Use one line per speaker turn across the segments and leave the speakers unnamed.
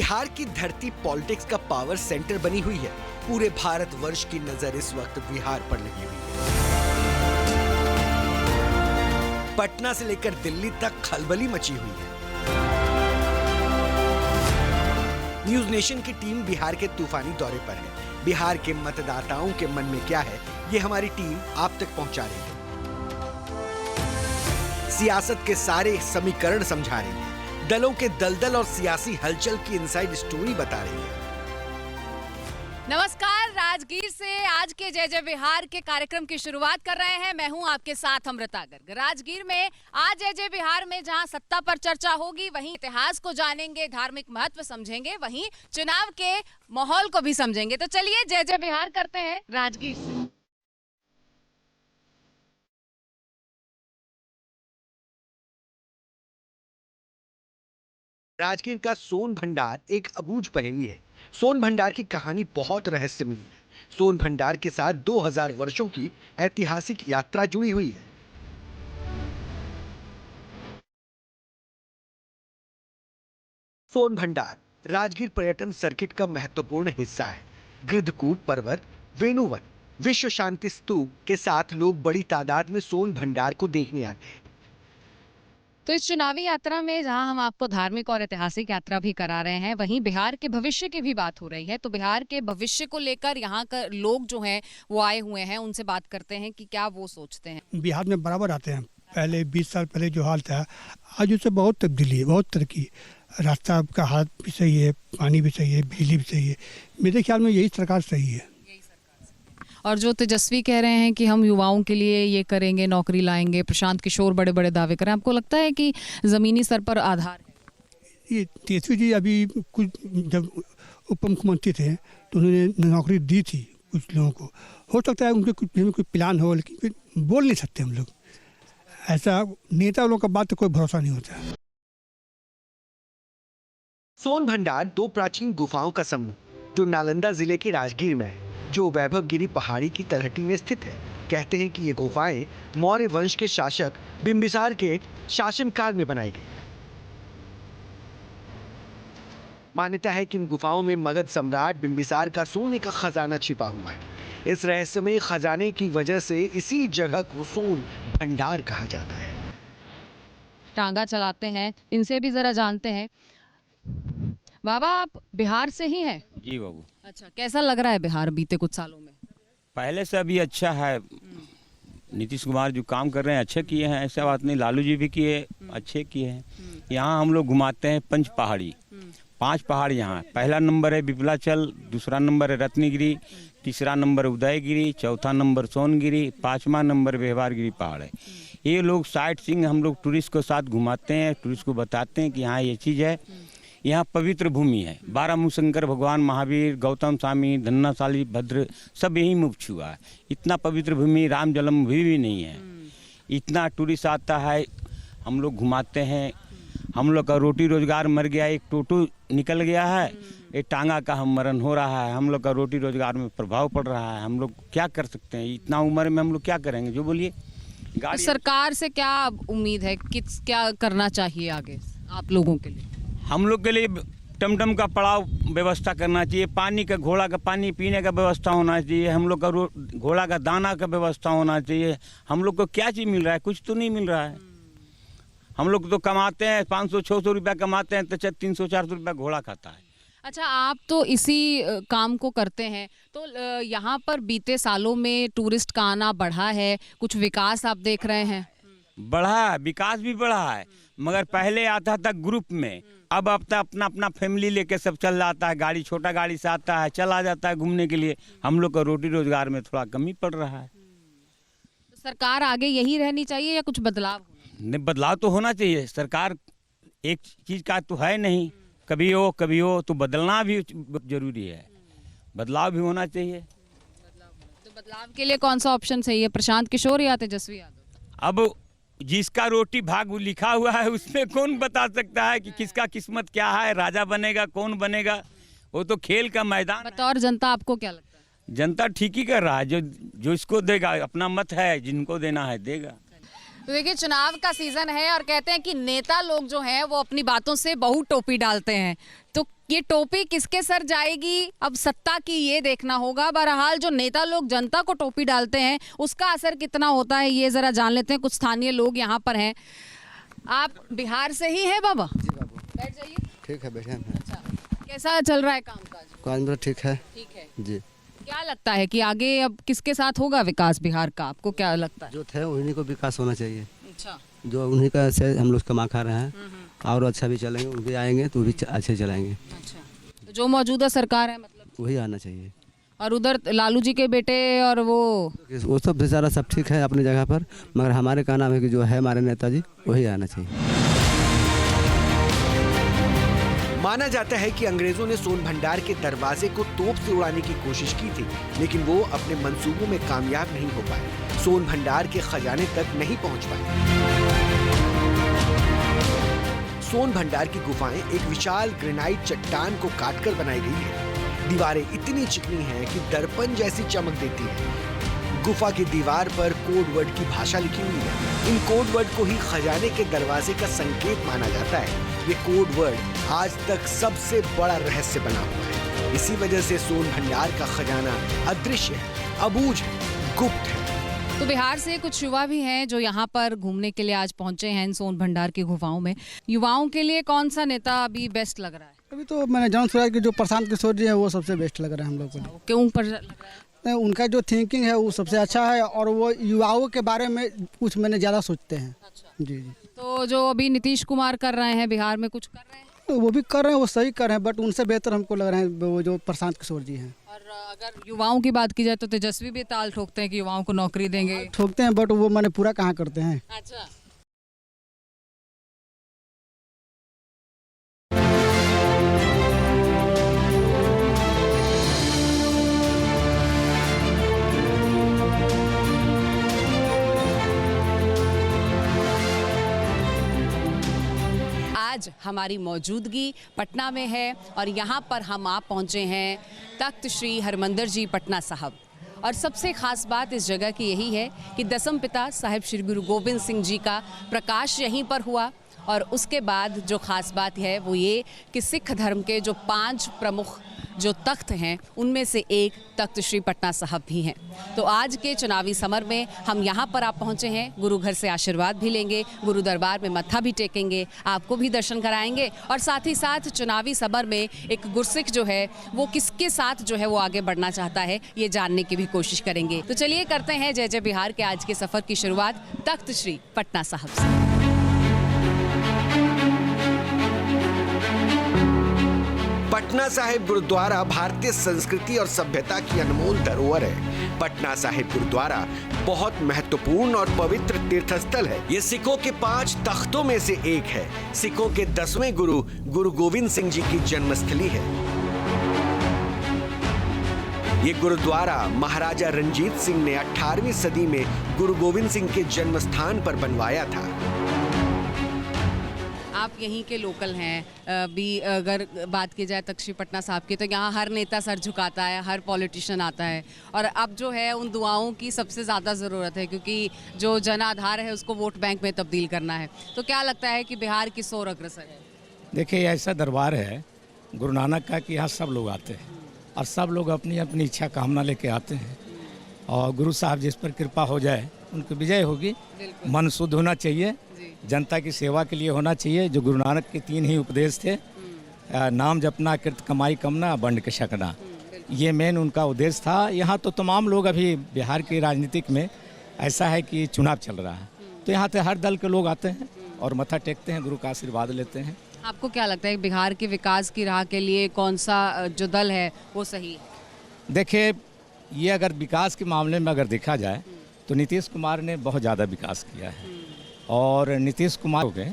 बिहार की धरती पॉलिटिक्स का पावर सेंटर बनी हुई है। पूरे भारतवर्ष की नजर इस वक्त बिहार पर लगी हुई है। पटना से लेकर दिल्ली तक खलबली मची हुई है। न्यूज नेशन की टीम बिहार के तूफानी दौरे पर है। बिहार के मतदाताओं के मन में क्या है, ये हमारी टीम आप तक पहुंचा रही है। सियासत के सारे समीकरण समझा रही है। दलों के दलदल और सियासी हलचल की इनसाइड स्टोरी बता रही है।
नमस्कार, राजगीर से आज के जय जय बिहार के कार्यक्रम की शुरुआत कर रहे हैं। मैं हूं आपके साथ अमृता गर्ग। राजगीर में आज जय जय बिहार में जहां सत्ता पर चर्चा होगी, वहीं इतिहास को जानेंगे, धार्मिक महत्व समझेंगे, वहीं चुनाव के माहौल को भी समझेंगे। तो चलिए जय जय बिहार करते हैं राजगीर से।
राजगीर का सोन भंडार एक अबूझ पहेली है। सोन भंडार की कहानी बहुत रहस्यमयी है। सोन भंडार के साथ 2000 वर्षों की ऐतिहासिक यात्रा जुड़ी हुई है। सोन भंडार राजगीर पर्यटन सर्किट का महत्वपूर्ण हिस्सा है। गिद्धकूट पर्वत, वेणुवन, विश्व शांति स्तूप के साथ लोग बड़ी तादाद में सोन भंडार को देखने आते हैं।
तो इस चुनावी यात्रा में जहां हम आपको धार्मिक और ऐतिहासिक यात्रा भी करा रहे हैं, वहीं बिहार के भविष्य की भी बात हो रही है। तो बिहार के भविष्य को लेकर यहाँ का लोग जो हैं वो आए हुए हैं, उनसे बात करते हैं कि क्या वो सोचते हैं।
बिहार में बराबर आते हैं। पहले 20 साल पहले जो हाल था, आज उससे बहुत तब्दीली है, बहुत तरक्की। रास्ता का हाल भी सही है, पानी भी सही है, बिजली भी सही है। मेरे ख्याल में यही सरकार सही है।
और जो तेजस्वी कह रहे हैं कि हम युवाओं के लिए ये करेंगे, नौकरी लाएंगे, प्रशांत किशोर बड़े बड़े दावे करें, आपको लगता है कि जमीनी स्तर पर आधार है?
ये तेजस्वी जी अभी कुछ जब उप मुख्यमंत्री थे तो उन्होंने नौकरी दी थी कुछ लोगों को। हो सकता है उनके कुछ प्लान हो, लेकिन बोल नहीं सकते हम लोग। ऐसा नेता लोगों का बात तो कोई भरोसा नहीं होता।
सोन भंडार दो प्राचीन गुफाओं का समूह जो नालंदा जिले के राजगीर में है, जो वैभवगिरी पहाड़ी की तलहटी में स्थित है। कहते हैं कि ये गुफाएं मौर्य वंश के शासक बिंबिसार के शासनकाल में बनाई गई। मान्यता है कि इन गुफाओं में मगध सम्राट बिंबिसार का सोने का खजाना छिपा हुआ है। इस रहस्यमय खजाने की वजह से इसी जगह को सोन भंडार कहा जाता है।
टांगा चलाते हैं, इनसे भी जरा जानते हैं। बाबा, आप बिहार से ही हैं?
जी बाबू।
अच्छा, कैसा लग रहा है बिहार बीते कुछ सालों में?
पहले से अभी अच्छा है। नीतीश कुमार जो काम कर रहे हैं अच्छे किए हैं, ऐसा बात नहीं। लालू जी भी किए, अच्छे किए हैं। यहाँ हम लोग घुमाते हैं पंच पहाड़ी। 5 पहाड़ यहाँ। पहला नंबर है विपलाचल, दूसरा नंबर है रत्नगिरी, तीसरा नंबर उदयगिरी, चौथा नंबर सोनगिरी, 5वां नंबर व्यवहारगिरी पहाड़ है। ये लोग साइट सीइंग हम लोग टूरिस्ट को साथ घुमाते हैं, टूरिस्ट को बताते हैं कि यहाँ ये चीज़ है। यहाँ पवित्र भूमि है। 12 मुशंकर भगवान महावीर, गौतम स्वामी, धन्नाशाली भद्र सब यहीं मुक्त हुआ है। इतना पवित्र भूमि राम जन्मभूमि भी नहीं है। इतना टूरिस्ट आता है, हम लोग घुमाते हैं। हम लोग का रोटी रोजगार मर गया। एक टोटो निकल गया है, एक टांगा का हम मरण हो रहा है। हम लोग का रोटी रोजगार में प्रभाव पड़ रहा है। हम लोग क्या कर सकते हैं? इतना उम्र में हम लोग क्या करेंगे? जो बोलिए।
तो सरकार से क्या उम्मीद है, क्या करना चाहिए आगे आप लोगों के लिए?
हम लोग के लिए टमटम का पड़ाव व्यवस्था करना चाहिए। पानी का, घोड़ा का पानी पीने का व्यवस्था होना चाहिए। हम लोग का घोड़ा का दाना का व्यवस्था होना चाहिए। हम लोग को क्या चीज़ मिल रहा है? कुछ तो नहीं मिल रहा है। हम लोग तो कमाते हैं 500-600 रुपया कमाते हैं, तो 300-400 रुपया घोड़ा खाता है।
अच्छा, आप तो इसी काम को करते हैं, तो यहाँ पर बीते सालों में टूरिस्ट का आना बढ़ा है, कुछ विकास आप देख रहे हैं?
बढ़ा है, विकास भी बढ़ा है। मगर पहले आता था ग्रुप में, अब तो अपना अपना फैमिली लेके सब चल जाता है। गाड़ी, छोटा गाड़ी से आता है, चला जाता है घूमने के लिए। हम लोग का रोटी रोजगार में थोड़ा कमी पड़ रहा है।
तो सरकार आगे यही रहनी चाहिए या कुछ बदलाव?
नहीं, बदलाव तो होना चाहिए। सरकार एक चीज़ का तो है नहीं, कभी हो तो बदलना भी जरूरी है। बदलाव भी होना चाहिए।
तो बदलाव के लिए कौन सा ऑप्शन सही है, प्रशांत किशोर या तेजस्वी यादव?
अब जिसका रोटी भाग लिखा हुआ है उसमें कौन बता सकता है कि किसका किस्मत क्या है, राजा बनेगा कौन बनेगा? वो तो खेल का मैदान।
बतौर जनता आपको क्या लगता है?
जनता ठीक ही कर रहा है। जो इसको देगा, अपना मत है, जिनको देना है देगा।
तो देखिए, चुनाव का सीजन है और कहते हैं कि नेता लोग जो हैं वो अपनी बातों से बहुत टोपी डालते हैं। तो ये टोपी किसके सर जाएगी, अब सत्ता की ये देखना होगा। बहरहाल जो नेता लोग जनता को टोपी डालते हैं उसका असर कितना होता है ये जरा जान लेते हैं। कुछ स्थानीय लोग यहाँ पर हैं। आप बिहार से ही हैं बाबा?
जी बाबू।
बैठ जाइए।
ठीक है, बैठे हैं।
अच्छा, कैसा चल रहा है कामकाज?
काज मेरा ठीक है।
ठीक है
जी।
क्या लगता है कि आगे अब किसके साथ होगा विकास बिहार का, आपको क्या लगता है?
जो थे उन्हीं को विकास होना चाहिए।
अच्छा।
जो उन्हीं का से हम लोग कमा खा रहे हैं और अच्छा भी चलेंगे, वो भी आएंगे तो भी अच्छे चलाएंगे।
अच्छा, तो जो मौजूदा सरकार है मतलब
वही आना चाहिए।
और उधर लालू जी के बेटे और
वो सब बेचारा सब ठीक है अपनी जगह पर, मगर हमारे का नाम है कि जो है हमारे नेताजी वही आना चाहिए।
माना जाता है कि अंग्रेजों ने सोन भंडार के दरवाजे को तोप से उड़ाने की कोशिश की थी, लेकिन वो अपने मंसूबों में कामयाब नहीं हो पाए। सोन भंडार के खजाने तक नहीं पहुंच पाए। सोन भंडार की गुफाएं एक विशाल ग्रेनाइट चट्टान को काटकर बनाई गई है। दीवारें इतनी चिकनी हैं कि दर्पण जैसी चमक देती है। गुफा की दीवार पर कोड वर्ड की भाषा लिखी हुई है। इन कोड वर्ड को ही खजाने के दरवाजे का संकेत माना जाता है। ये कोड वर्ड आज तक सबसे बड़ा रहस्य बना हुआ है। इसी वजह से सोन भंडार का खजाना अदृश्य है, अबूझ है, गुप्त है।
तो बिहार से कुछ युवा भी हैं जो यहाँ पर घूमने के लिए आज पहुंचे हैं इन सोन भंडार की गुफाओं में। युवाओं के लिए कौन सा नेता अभी बेस्ट लग रहा है?
अभी तो मैंने जान सुना कि जो प्रशांत किशोर जी है वो सबसे बेस्ट लग रहा है हम लोग को।
क्यों पर लग रहा है?
नहीं, उनका जो थिंकिंग है वो सबसे अच्छा है और वो युवाओं के बारे में कुछ मैंने ज़्यादा सोचते हैं।
अच्छा।
जी जी।
तो जो अभी नीतीश कुमार कर रहे हैं बिहार में, कुछ कर रहे हैं?
वो भी कर रहे हैं, वो सही कर रहे हैं, बट उनसे बेहतर हमको लग रहे हैं वो जो प्रशांत किशोर जी हैं।
और अगर युवाओं की बात की जाए तो तेजस्वी भी ताल ठोकते हैं कि युवाओं को नौकरी देंगे।
ठोकते हैं बट वो मैंने पूरा कहाँ करते हैं।
अच्छा। आज हमारी मौजूदगी पटना में है और यहाँ पर हम आप पहुँचे हैं तख्त श्री हरमंदिर जी पटना साहब। और सबसे ख़ास बात इस जगह की यही है कि दसम पिता साहिब श्री गुरु गोविंद सिंह जी का प्रकाश यहीं पर हुआ। और उसके बाद जो ख़ास बात है वो ये कि सिख धर्म के जो 5 प्रमुख जो तख्त हैं उनमें से एक तख्त श्री पटना साहब भी हैं। तो आज के चुनावी समर में हम यहाँ पर आप पहुँचे हैं, गुरु घर से आशीर्वाद भी लेंगे, गुरु दरबार में मत्था भी टेकेंगे, आपको भी दर्शन कराएंगे और साथ ही साथ चुनावी समर में एक गुरसिख जो है वो किसके साथ जो है वो आगे बढ़ना चाहता है ये जानने की भी कोशिश करेंगे। तो चलिए करते हैं जय जय बिहार के आज के सफ़र की शुरुआत तख्त श्री पटना साहब से।
पटना साहिब गुरुद्वारा भारतीय संस्कृति और सभ्यता की अनमोल धरोहर है। पटना साहिब गुरुद्वारा बहुत महत्वपूर्ण और पवित्र तीर्थस्थल है। ये सिखों के 5 तख्तों में से एक है। सिखों के 10वें गुरु गुरु गोविंद सिंह जी की जन्मस्थली है। ये गुरुद्वारा महाराजा रंजीत सिंह ने 18वीं सदी में गुरु गोविंद सिंह के जन्म स्थान पर बनवाया था।
आप यहीं के लोकल हैं भी, अगर बात की जाए तख्त श्री पटना साहब की तो यहाँ हर नेता सर झुकाता है, हर पॉलिटिशियन आता है और अब जो है उन दुआओं की सबसे ज़्यादा ज़रूरत है क्योंकि जो जन आधार है उसको वोट बैंक में तब्दील करना है। तो क्या लगता है कि बिहार की सोर अग्रसर है?
देखिए, ऐसा दरबार है गुरु नानक का कि यहाँ सब लोग आते हैं और सब लोग अपनी अपनी इच्छा कामना लेके आते हैं और गुरु साहब जिस पर कृपा हो जाए उनकी विजय होगी। मन शुद्ध होना चाहिए, जनता की सेवा के लिए होना चाहिए। जो गुरु नानक के 3 ही उपदेश थे, नाम जपना, कृत कमाई कमना, बंड के शकना, ये मेन उनका उद्देश्य था। यहाँ तो तमाम लोग अभी बिहार की राजनीतिक में ऐसा है कि चुनाव चल रहा है तो यहाँ से हर दल के लोग आते हैं और मत्था टेकते हैं, गुरु का आशीर्वाद लेते हैं।
आपको क्या लगता है बिहार के विकास की राह के लिए कौन सा जो दल है वो सही है?
देखिए, ये अगर विकास के मामले में अगर देखा जाए तो नीतीश कुमार ने बहुत ज़्यादा विकास किया है और नीतीश कुमार हो गए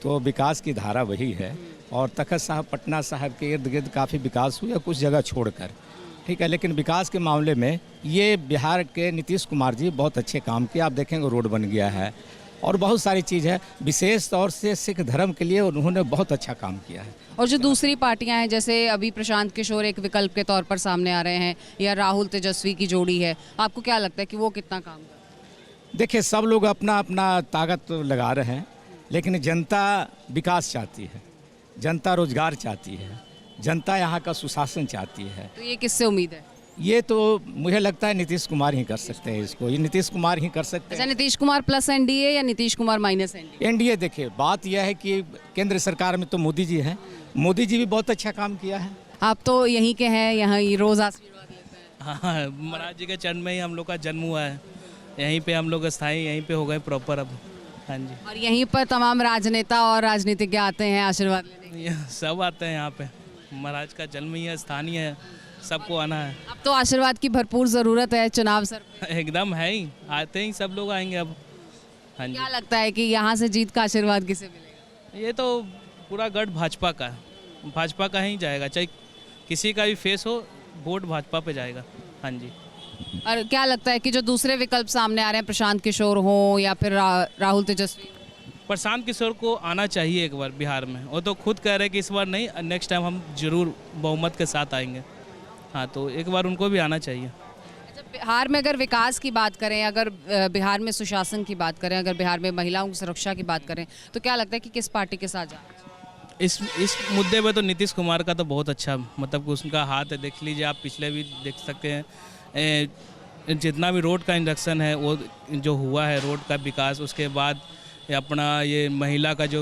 तो विकास की धारा वही है। और तख्त साहब पटना साहब के इर्द गिर्द काफ़ी विकास हुआ कुछ जगह छोड़कर, ठीक है, लेकिन विकास के मामले में ये बिहार के नीतीश कुमार जी बहुत अच्छे काम किए। आप देखेंगे रोड बन गया है और बहुत सारी चीज़ है। विशेष तौर से सिख धर्म के लिए उन्होंने बहुत अच्छा काम किया है।
और जो दूसरी पार्टियां हैं जैसे अभी प्रशांत किशोर एक विकल्प के तौर पर सामने आ रहे हैं या राहुल तेजस्वी की जोड़ी है, आपको क्या लगता है कि वो कितना काम कर?
देखिए, सब लोग अपना अपना ताकत लगा रहे हैं लेकिन जनता विकास चाहती है, जनता रोजगार चाहती है, जनता यहाँ का सुशासन चाहती है।
तो ये किससे उम्मीद है?
ये तो मुझे लगता है नीतीश कुमार ही कर सकते हैं इसको, ये नीतीश कुमार ही कर सकते
अच्छा,
हैं।
नीतीश कुमार प्लस एनडीए या Nitish Kumar minus NDA?
NDA देखिए, बात यह है कि केंद्र सरकार में तो मोदी जी हैं, मोदी जी भी बहुत अच्छा काम किया है।
आप तो यहीं के हैं, यहाँ ही रोज आशीर्वाद लेते हैं।
हाँ, महाराज जी के चरण में ही हम लोग का जन्म हुआ है, यहीं पे हम लोग स्थायी यहीं पे हो गए प्रॉपर अब। हाँ जी,
और यहीं पर तमाम राजनेता और राजनीतिज्ञ आते हैं आशीर्वाद लेने।
ये सब आते हैं यहाँ पे, महाराज का जन्म ही है, स्थानीय है, सबको आना है।
अब तो आशीर्वाद की भरपूर जरूरत है चुनाव सर पे।
एकदम है ही, आते ही सब लोग आएंगे अब। हाँ जी,
क्या लगता है कि यहाँ से जीत का आशीर्वाद किसे मिलेगा?
ये तो पूरा गढ़ भाजपा का है, भाजपा का ही जाएगा, चाहे किसी का भी फेस हो, वोट भाजपा पे जाएगा। हाँ जी।
और क्या लगता है कि जो दूसरे विकल्प सामने आ रहे हैं, प्रशांत किशोर हो या फिर राहुल तेजस्वी?
प्रशांत किशोर को आना चाहिए एक बार बिहार में, वो तो खुद कह रहे हैं कि इस बार नहीं, नेक्स्ट टाइम हम जरूर बहुमत के साथ आएंगे। हाँ, तो एक बार उनको भी आना चाहिए।
अच्छा, बिहार में अगर विकास की बात करें, अगर बिहार में सुशासन की बात करें, अगर बिहार में महिलाओं की सुरक्षा की बात करें, तो क्या लगता है कि किस पार्टी के साथ जाना?
इस मुद्दे पे तो नीतीश कुमार का तो बहुत अच्छा, मतलब कि उसका हाथ है। देख लीजिए आप, पिछले भी देख सकते हैं, जितना भी रोड का इंडक्शन है वो जो हुआ है, रोड का विकास, उसके बाद अपना ये महिला का जो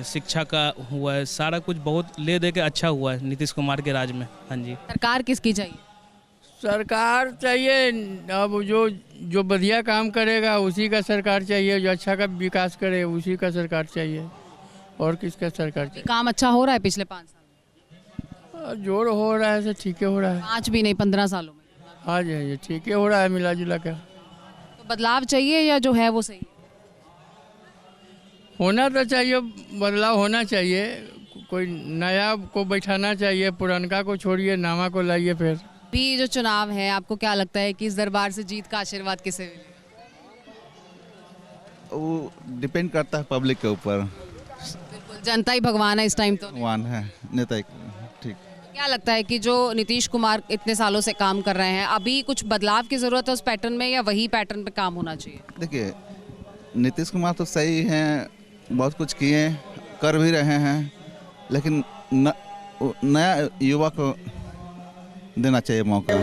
शिक्षा का हुआ है, सारा कुछ बहुत ले दे के अच्छा हुआ है नीतीश कुमार के राज में। हाँ जी।
सरकार किसकी चाहिए?
सरकार चाहिए, अब जो बढ़िया काम करेगा उसी का सरकार चाहिए, जो अच्छा का विकास करे उसी का सरकार चाहिए, और किसका सरकार चाहिए।
काम अच्छा हो रहा है पिछले 5 साल में?
जोर हो रहा है से ठीक है हो रहा है।
5 भी नहीं, 15 सालों में।
हाँ जी, ये ठीक है हो रहा है मिला जुला कर।
तो बदलाव चाहिए या जो है वो सही है?
होना तो चाहिए, बदलाव होना चाहिए, कोई नया को बैठाना चाहिए, पुरानका को छोड़िए, नामा को लाइए। फिर
भी जो चुनाव है, आपको क्या लगता है कि इस दरबार से जीत का आशीर्वाद किसे मिलेगा?
वो डिपेंड करता है पब्लिक के ऊपर।
बिल्कुल, जनता ही भगवान है इस टाइम तो।
भगवान है, नेता ठीक।
क्या लगता है कि जो नीतीश कुमार इतने सालों से काम कर रहे हैं, अभी कुछ बदलाव की जरूरत है उस पैटर्न में, या वही पैटर्न पे काम होना चाहिए?
देखिए, नीतीश कुमार तो सही हैं, बहुत कुछ किए, कर भी रहे हैं, लेकिन नया युवा को देना चाहिए मौका।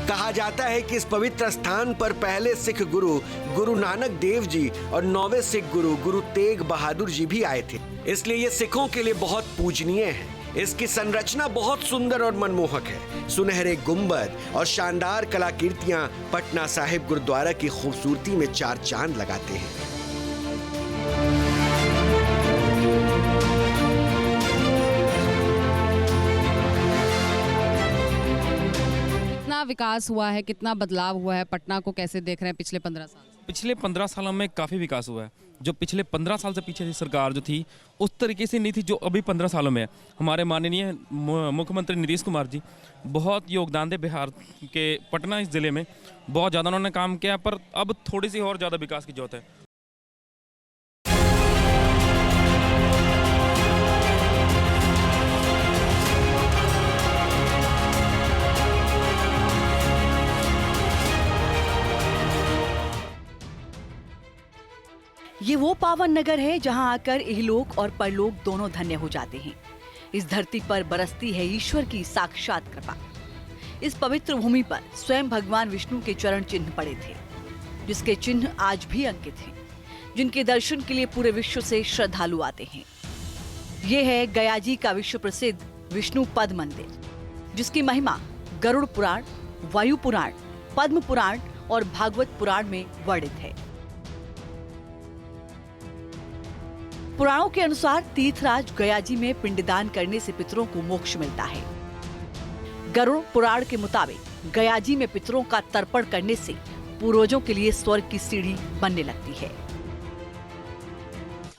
कहा जाता है कि इस पवित्र स्थान पर पहले सिख गुरु गुरु नानक देव जी और 9वें सिख गुरु गुरु तेग बहादुर जी भी आए थे, इसलिए ये सिखों के लिए बहुत पूजनीय है। इसकी संरचना बहुत सुंदर और मनमोहक है। सुनहरे गुंबद और शानदार कलाकृतियां पटना साहिब गुरुद्वारा की खूबसूरती में 4 चांद लगाते हैं।
कितना विकास हुआ है, कितना बदलाव हुआ है, पटना को कैसे देख रहे हैं पिछले 15 साल से?
पिछले 15 सालों में काफ़ी विकास हुआ है। जो पिछले 15 साल से पीछे की सरकार जो थी, उस तरीके से नहीं थी जो अभी 15 सालों में है। हमारे माननीय मुख्यमंत्री नीतीश कुमार जी बहुत योगदान दे बिहार के पटना इस ज़िले में, बहुत ज़्यादा उन्होंने काम किया, पर अब थोड़ी सी और ज़्यादा विकास की जरूरत है।
ये वो पावन नगर है जहां आकर इहलोक और परलोक दोनों धन्य हो जाते हैं। इस धरती पर बरसती है ईश्वर की साक्षात कृपा। इस पवित्र भूमि पर स्वयं भगवान विष्णु के चरण चिन्ह पड़े थे, जिसके चिन्ह आज भी अंकित हैं, जिनके दर्शन के लिए पूरे विश्व से श्रद्धालु आते हैं। ये है गया जी का विश्व प्रसिद्ध विष्णु पद मंदिर, जिसकी महिमा गरुड़ पुराण, वायु पुराण, पद्म पुराण और भागवत पुराण में वर्णित है। पुराणों के अनुसार तीर्थराज गया जी में पिंडदान करने से पितरों को मोक्ष मिलता है। गरुड़ पुराण के मुताबिक गया जी में पितरों का तर्पण करने से पूर्वजों के लिए स्वर्ग की सीढ़ी बनने लगती है।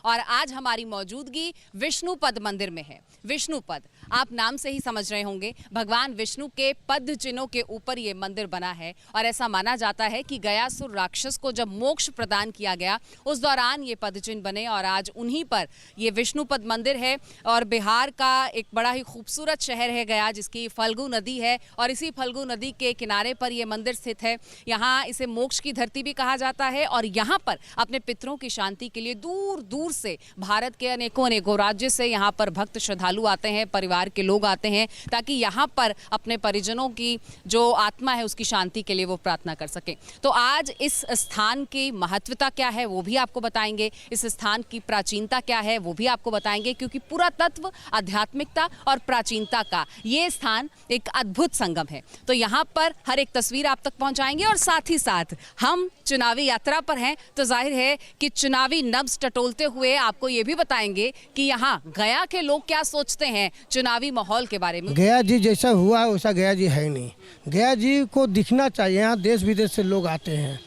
और आज हमारी मौजूदगी विष्णु पद मंदिर में है। विष्णु पद आप नाम से ही समझ रहे होंगे, भगवान विष्णु के पद चिन्हों के ऊपर ये मंदिर बना है और ऐसा माना जाता है कि गयासुर राक्षस को जब मोक्ष प्रदान किया गया उस दौरान ये पद चिन्ह बने और आज उन्हीं पर ये विष्णुपद मंदिर है। और बिहार का एक बड़ा ही खूबसूरत शहर है गया, जिसकी फल्गु नदी है और इसी फल्गु नदी के किनारे पर ये मंदिर स्थित है। यहाँ इसे मोक्ष की धरती भी कहा जाता है और यहाँ पर अपने पितरों की शांति के लिए दूर दूर से भारत के अनेकों राज्य से यहाँ पर भक्त श्रद्धालु आते हैं, परिवार के लोग आते हैं ताकि यहाँ पर अपने परिजनों की जो आत्मा है उसकी शांति के लिए वो प्रार्थना कर सकें। तो आज इस स्थान की महत्वता क्या है वो भी आपको बताएंगे, इस स्थान की प्राचीनता क्या है वो भी आपको बताएंगे, क्योंकि पुरातत्व, आध्यात्मिकता और प्राचीनता का ये स्थान एक अद्भुत संगम है। तो यहाँ पर हर एक तस्वीर आप तक पहुँचाएंगे और साथ ही साथ हम चुनावी यात्रा पर हैं तो जाहिर है कि चुनावी नब्ज टटोलते हुए आपको ये भी बताएंगे कि यहाँ गया के लोग क्या सोचते हैं चुनावी माहौल के बारे में।
गया जी जैसा हुआ है वैसा गया जी है नहीं। गया जी को दिखना चाहिए। यहाँ देश विदेश से लोग आते हैं,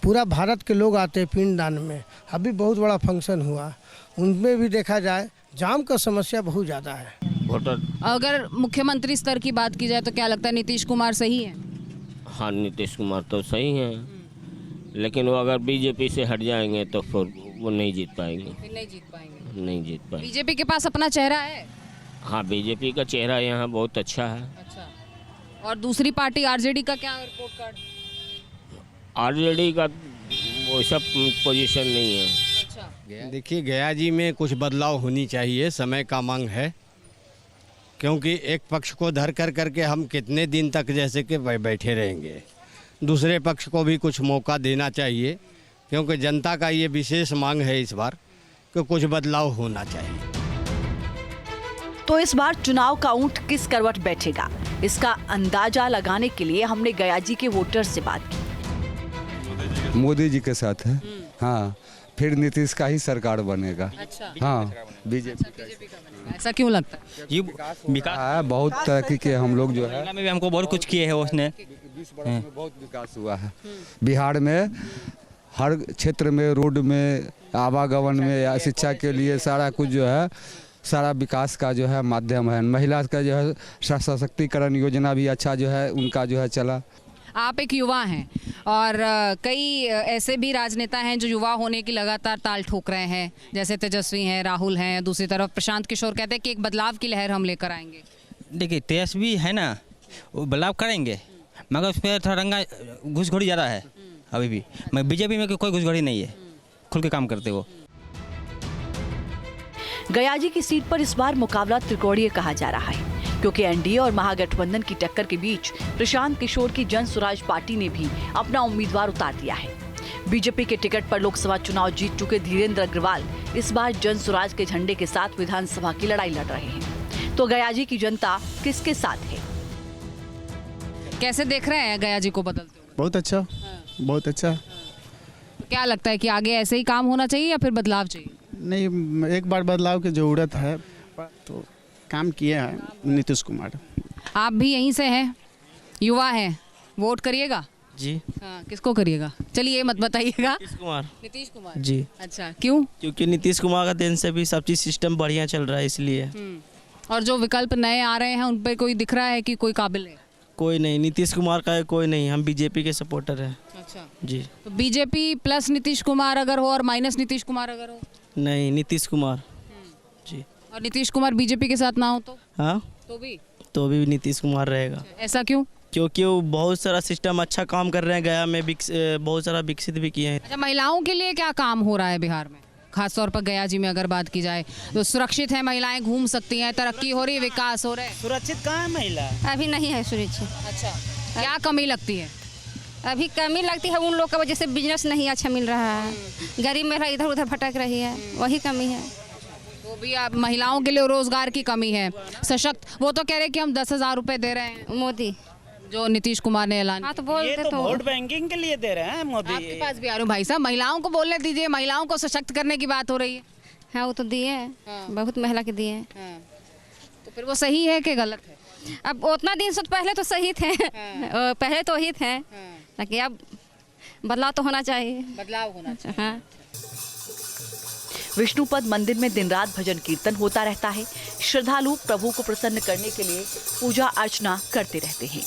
पूरा भारत के लोग आते हैं पिंडदान में। अभी बहुत बड़ा फंक्शन हुआ, उनमें भी देखा जाए जाम का समस्या बहुत ज़्यादा है।
वोटर
अगर मुख्यमंत्री स्तर की बात की जाए तो क्या लगता है नीतीश कुमार सही है?
हाँ, नीतीश कुमार तो सही है, लेकिन वो अगर बीजेपी से हट जाएंगे तो फिर वो नहीं जीत पाएंगे।
नहीं जीत पाएंगे।
नहीं जीत पाएंगे।
बीजेपी के पास अपना चेहरा है?
हाँ, बीजेपी का चेहरा यहाँ बहुत अच्छा है।
अच्छा, और दूसरी पार्टी आरजेडी का क्या रिपोर्ट कार्ड?
आरजेडी का वो सब पोजीशन नहीं है।
अच्छा,
देखिए गया जी में कुछ बदलाव होनी चाहिए, समय का मांग है, क्योंकि एक पक्ष को धर कर करके हम कितने दिन तक जैसे कि बैठे रहेंगे। दूसरे पक्ष को भी कुछ मौका देना चाहिए, क्योंकि जनता का ये विशेष मांग है इस बार कि कुछ बदलाव होना चाहिए।
तो इस बार चुनाव का ऊंट किस करवट बैठेगा, इसका अंदाजा लगाने के लिए हमने गया जी के वोटर से बात की।
मोदी जी के साथ है। हाँ, फिर नीतीश का ही सरकार बनेगा।
अच्छा,
हाँ, बीजेपी
का बनेगा। ऐसा क्यों लगता है?
जी विकास है, बहुत तरक्की के हम लोग जो है
में भी हमको बहुत कुछ किए हैं उसने।
20 वर्ष में बहुत विकास हुआ है बिहार में, हर क्षेत्र में, रोड में, आवागमन में या शिक्षा के लिए सारा कुछ जो है, सारा विकास का जो है माध्यम है। महिला का जो है सशक्तिकरण योजना भी अच्छा जो है उनका जो है चला।
आप एक युवा हैं और कई ऐसे भी राजनेता हैं जो युवा होने की लगातार ताल ठोक रहे हैं, जैसे तेजस्वी हैं, राहुल हैं, दूसरी तरफ प्रशांत किशोर कहते हैं कि एक बदलाव की लहर हम लेकर आएंगे।
देखिए तेजस्वी है ना, वो बदलाव करेंगे, मगर उसमें थोड़ा रंगा घुसखोरी ज़्यादा है अभी भी। मैं बीजेपी में कोई घुसखोरी नहीं है, खुल के काम करते वो।
गया जी की सीट पर इस बार मुकाबला त्रिकोणीय कहा जा रहा है, क्योंकि एनडीए और महागठबंधन की टक्कर के बीच प्रशांत किशोर की जन स्वराज पार्टी ने भी अपना उम्मीदवार उतार दिया है। बीजेपी के टिकट पर लोकसभा चुनाव जीत चुके धीरेन्द्र अग्रवाल इस बार जन स्वराज के झंडे के साथ विधानसभा की लड़ाई लड़ रहे हैं। तो गया जी की जनता किसके साथ है?
कैसे देख रहे हैं गया जी को बदलते हुए?
बहुत अच्छा, बहुत अच्छा।
तो क्या लगता है कि आगे ऐसे ही काम होना चाहिए या फिर बदलाव चाहिए?
नहीं, एक बार बदलाव की जरूरत है, तो काम किए हैं नीतीश कुमार।
आप भी यहीं से हैं, युवा हैं, वोट करिएगा
जी?
हाँ, किसको करिएगा? चलिए मत बताइएगा।
नीतीश कुमार
जी। अच्छा, क्यों?
क्योंकि नीतीश कुमार का देन से भी सब चीज़ सिस्टम बढ़िया चल रहा है, इसलिए।
और जो विकल्प नए आ रहे हैं उन पर कोई दिख रहा है कि कोई काबिल है?
कोई नहीं, नीतीश कुमार का है कोई नहीं, हम बीजेपी के सपोर्टर हैं।
अच्छा
जी।
तो बीजेपी प्लस नीतीश कुमार अगर हो और माइनस नीतीश कुमार अगर हो?
नहीं, नीतीश कुमार जी।
और नीतीश कुमार बीजेपी के साथ ना हो तो?
हाँ, तो भी नीतीश कुमार रहेगा।
ऐसा क्यों?
क्योंकि वो बहुत सारा सिस्टम अच्छा काम कर रहे हैं, गया में बहुत सारा विकसित भी किए हैं।
अच्छा, महिलाओं के लिए क्या काम हो रहा है बिहार में, खासतौर पर गया जी में अगर बात की जाए तो? सुरक्षित है, महिलाएं घूम सकती हैं, तरक्की हो रही है, विकास हो रहा है।
सुरक्षित कहाँ है महिला?
अभी नहीं है सुरक्षित।
अच्छा, क्या कमी लगती है?
अभी कमी लगती है उन लोग का वजह से बिजनेस नहीं अच्छा मिल रहा है, गरीब महिला इधर उधर भटक रही है, वही कमी है।
तो भी आप महिलाओं के लिए रोजगार की कमी है, सशक्त। वो तो कह रहे हैं कि हम 10,000 रुपए दे रहे हैं,
मोदी
जो नीतीश कुमार ने ऐलान।
हाँ, तो बोलते तो
वोट बैंकिंग के लिए दे रहे हैं मोदी।
आपके पास भी आ रहा हूँ भाई साहब, महिलाओं को बोलने दीजिए, महिलाओं को सशक्त करने की बात हो रही है।
हाँ, वो तो दिए हैं, बहुत महिला के दिए हैं।
तो फिर वो सही है कि गलत है?
अब उतना दिन से पहले तो सही थे, पहले तो ही थे, ताकि अब बदलाव तो होना चाहिए।
बदलाव होना चाहिए।
हाँ।
विष्णुपद मंदिर में दिन रात भजन कीर्तन होता रहता है। श्रद्धालु प्रभु को प्रसन्न करने के लिए पूजा अर्चना करते रहते हैं।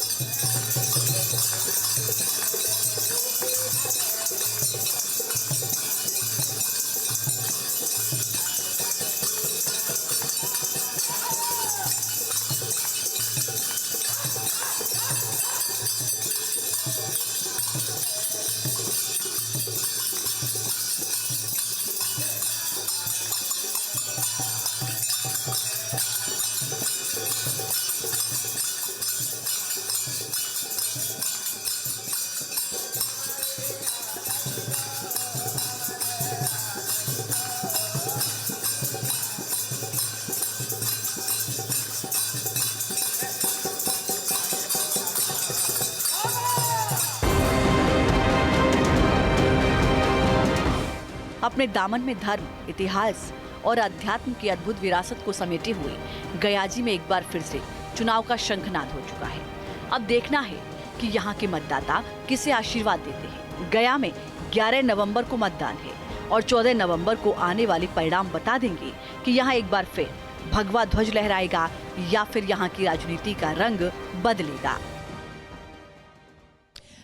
अपने दामन में धर्म, इतिहास और अध्यात्म की अद्भुत विरासत को समेटे हुए गयाजी में एक बार फिर से चुनाव का शंखनाद हो चुका है। अब देखना है कि यहाँ के मतदाता किसे आशीर्वाद देते हैं। गया में 11 नवंबर को मतदान है और 14 नवंबर को आने वाले परिणाम बता देंगे कि यहाँ एक बार फिर भगवा ध्वज लहराएगा या फिर यहाँ की राजनीति का रंग बदलेगा।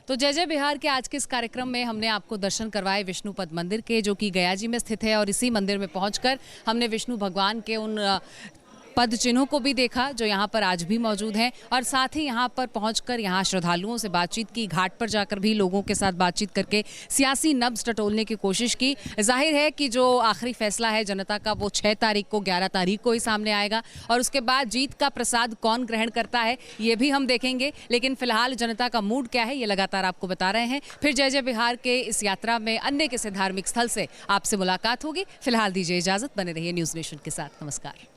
तो जय जय बिहार के आज के इस कार्यक्रम में हमने आपको दर्शन करवाए विष्णुपद मंदिर के, जो कि गयाजी में स्थित है। और इसी मंदिर में पहुंचकर हमने विष्णु भगवान के उन पद चिन्हों को भी देखा जो यहाँ पर आज भी मौजूद हैं, और साथ ही यहाँ पर पहुंचकर यहाँ श्रद्धालुओं से बातचीत की, घाट पर जाकर भी लोगों के साथ बातचीत करके सियासी नब्ज टटोलने की कोशिश की। जाहिर है कि जो आखिरी फैसला है जनता का वो 6 तारीख को 11 तारीख को ही सामने आएगा, और उसके बाद जीत का प्रसाद कौन ग्रहण करता है ये भी हम देखेंगे। लेकिन फिलहाल जनता का मूड क्या है ये लगातार आपको बता रहे हैं। फिर जय जय बिहार के इस यात्रा में अन्य किसी धार्मिक स्थल से आपसे मुलाकात होगी। फिलहाल दीजिए इजाजत, बने रहिए न्यूज़ नेशन के साथ। नमस्कार।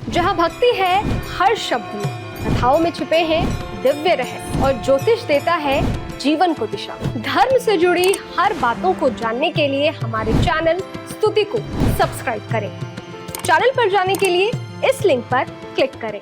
जहाँ भक्ति है हर शब्द में, कथाओं में छुपे हैं दिव्य रहस्य, और ज्योतिष देता है जीवन को दिशा। धर्म से जुड़ी हर बातों को जानने के लिए हमारे चैनल स्तुति को सब्सक्राइब करें। चैनल पर जाने के लिए इस लिंक पर क्लिक करें।